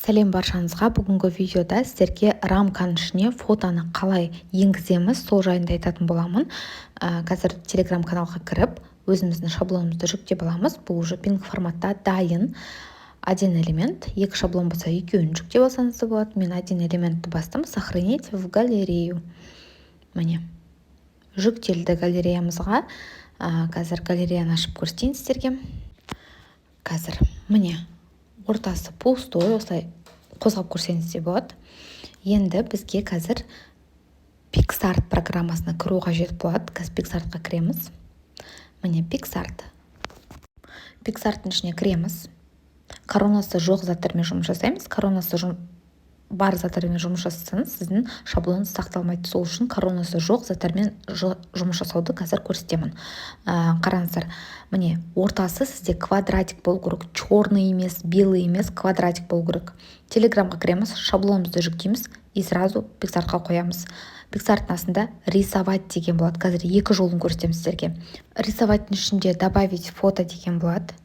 Сәлем баршаңызға. Бүгінгі видеода сіздерге рамканың ішіне фотоны қалай енгіземіз, сол жайында айтатын боламын. Қазір телеграм-каналға кіріп, өзіміздің шаблонымызды жүктеп аламыз. Бұл уже пинг форматта дайын. Один элемент, екі шаблон болса, екеуін жүктеп алсаңыз да болады. Мен один элементті бастым, сохранить в галерею. Міне, жүктелді галереямызға. Қазір галереяны ашып көрсетейін сіздерге. Қазір міне, ортасы пустой, осылай қозғап көрсеңіз де болады. Енді бізге қазір PicsArt программасына кіру қажет болады. Қазір PicsArtқа кіреміз. Міне PicsArt. PicsArt'ың ішіне кіреміз. Коронасы жоқ заттармен жұмыс жасаймыз. Коронасы бар заттармен жұмыс жасасаңыз, сіздің шаблоныңыз сақталмайды. Сол үшін коронасы жоқ заттармен жұмыс жасауды қазір көрсетемін. Қараңыздар, міне ортасы сізде квадратик болу керек, черный емес, белый емес, квадратик болу керек. Телеграмға кіреміз, шаблонымызды жүктейміз и сразу PicsArtқа қоямыз. PicsArt'ың астында рисовать деген болады. Қазір екі жолын көрсетемін сіздерге. Рисоваттың ішінде добавить фото деген болады.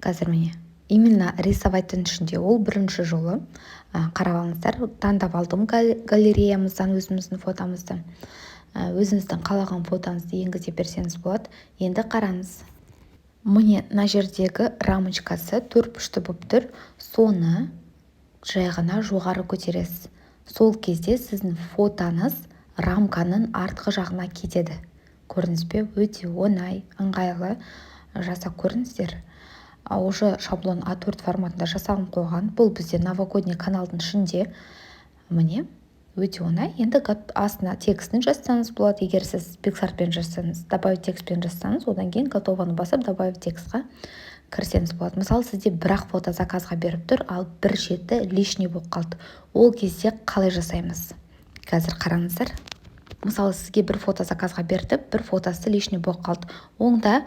Қазір міне именно рисоваттың ішінде ол бірінші жолы. Қарап алыңыздар, таңдап алдым галереямыздан өзіміздің фотомызды. Өзіңіздің қалаған фотоңызды енгізе берсеңіз болады. Енді қараңыз. Міне мына жердегі рамочкасы төртбұрышты болып тұр. Соны жай ғана жоғары көтересіз. Сол кезде сіздің фотоңыз рамканың артқы жағына кетеді. Көрдіңіз бе? Өте оңай, ыңғайлы жасап көріңіздер. Уже шаблон А4 форматында жасалып қойған. Бұл бізде новогодний каналдың ішінде. Міне, өте оңай. Енді астына текстін жазсаңыз болады. Егер сіз PicsArtпен жазсаңыз, добавить текстпен жазсаңыз, одан кейін готованы басып добавить текстқа кірсеңіз болады. Мысалы, сізде бірақ фото заказға беріп тұр, ал бір шеті лишний болып қалды. Ол кезде қалай жасаймыз? Қазір қараңыздар. Мысалы, сізге бір фото заказға берді, бір фотосы лишний болып қалды. Оңда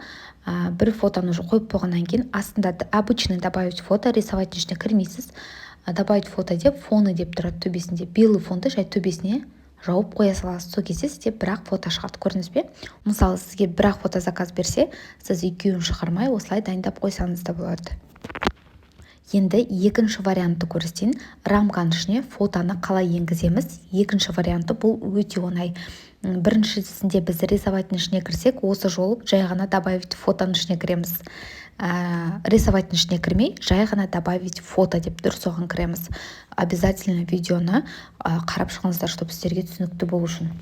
бір фотоны қойып болғаннан кейін астында обычный добавить фото, рисовать ішіне кірмейсіз. Добавить фото деп, фоны деп тұрады төбесінде. Белый фонды жай төбесіне жауып қоя саласыз. Сол кезде сізде бірақ фото шығады. Көрдіңіз бе? Мысалы, сізге бірақ фото заказ берсе, сіз екеуін шығармай осылай дайындап қойсаңыз да болады. Енді екінші вариантты көрсетейін. Рамканың ішіне фотоны қалай енгіземіз? Екінші варианты бұл өте оңай. Біріншісінде біз рисоваттың ішіне кірсек, осы жолы жай ғана добавить фотоның ішіне кіреміз. Рисоваттың ішіне кірмей, жай ғана добавить фото деп тұр, соған кіреміз. Обязательно видеоны қарап шығыңыздар, чтобы сіздерге түсінікті болу үшін.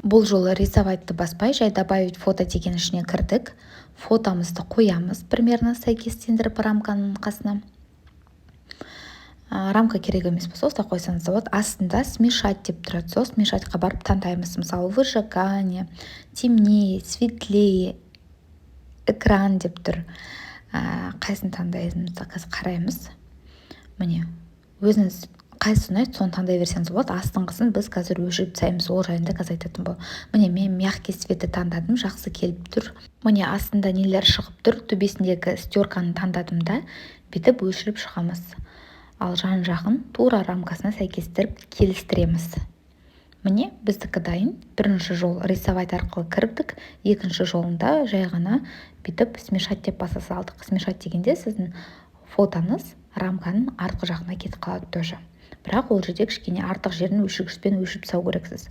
Бұл жолы рисоватты баспай, жай добавить фото деген ішіне кірдік. Фотомызды қоямыз, примерно сәйкестендіріп рамканың қасына. Рамка керек емес болса, осылай қойсаңыз болады. Астында смешать деп тұрады. Сол смешатқа барып таңдаймыз. Мысалы, выжигание, темнее, светлее, экран деп тұр. Қайсын таңдайымызды қазір қараймыз. Міне, өзіңіз қайсы ұнайды, соны таңдай берсеңіз болады. Астыңғысын біз қазір өшіріп тастаймыз, ол жайында қазір айтатын бол. Міне, мен мягкий цветті таңдадым, жақсы келіп тұр. Міне, астында нелер шығып тұр, төбесіндегі стерканы таңдадым да, бүйтіп өшіріп шығамыз. Ал жан-жағын тура рамкасына сәйкестіріп келістіреміз. Міне, біздікі дайын. Бірінші жол рисовать арқылы кірдік, екінші жолында жай ғана бүйтіп смешать деп баса салдық. Смешать дегенде сіздің фотоңыз рамканың артқы жағына кетіп қалады тоже. Бірақ ол жерде кішкене артық жерін өшіргішпен өшіріп тастау керексіз.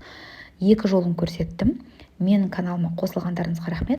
Екі жолын көрсеттім. Менің каналыма қосылғандарыңызға рахмет.